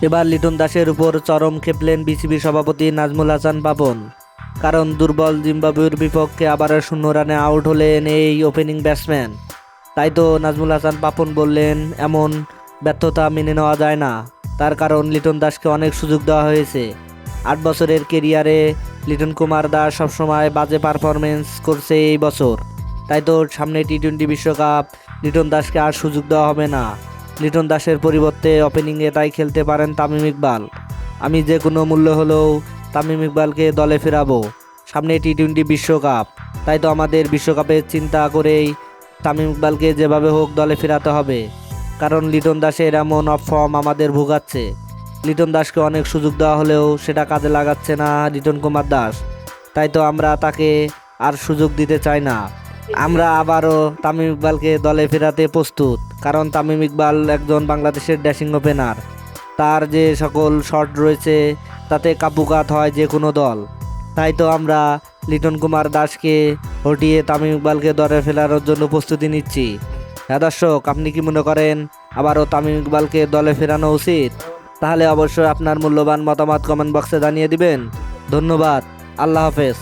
এবার লিটন দাসের উপর চরম খেপলেন বিসিবি সভাপতি নাজমুল হাসান পাপন। কারণ দুর্বল জিম্বাবুয়ের বিপক্ষে আবারও 0 রানে আউট হলেন এই ওপেনিং ব্যাটসম্যান। তাই তো নাজমুল হাসান পাপন বললেন, এমন ব্যর্থতা মেনে নেওয়া যায় না। তার কারণ লিটন দাসকে অনেক সুযোগ দেওয়া হয়েছে। 8 বছরের কেরিয়ারে লিটন কুমার দাস সবসময় বাজে পারফরমেন্স করছে এই বছর। তাই তো সামনে টি-20 বিশ্বকাপ, লিটন দাসকে আর সুযোগ দেওয়া হবে না। লিটন দাসের পরিবর্তে ওপেনিংয়ে তাই খেলতে পারেন তামিম ইকবাল। আমি যে কোনো মূল্য হলেও তামিম ইকবালকে দলে ফেরাবো। সামনে টি-20 বিশ্বকাপ, তাই তো আমাদের বিশ্বকাপের চিন্তা করেই তামিম ইকবালকে যেভাবে হোক দলে ফেরাতে হবে। কারণ লিটন দাসের এমন অফ ফর্ম আমাদের ভোগাচ্ছে। লিটন দাসকে অনেক সুযোগ দেওয়া হলেও সেটা কাজে লাগাচ্ছে না লিটন কুমার দাস। তাই তো আমরা তাকে আর সুযোগ দিতে চাই না। আমরা আবারও তামিম ইকবালকে দলে ফেরাতে প্রস্তুত। কারণ তামিম ইকবাল একজন বাংলাদেশের ড্যাশিং ওপেনার। তার যে সকল শট রয়েছে তাতে কাবুকাত হয় যে কোনো দল। তাই তো আমরা লিটন কুমার দাসকে হটিয়ে তামিম ইকবালকে দলে ফেরানোর জন্য প্রস্তুতি নিচ্ছি। হ্যাঁ দর্শক, আপনি কি মনে করেন আবারও তামিম ইকবালকে দলে ফেরানো উচিত? তাহলে অবশ্যই আপনার মূল্যবান মতামত কমেন্ট বক্সে জানিয়ে দিবেন। ধন্যবাদ। আল্লাহ হাফেজ।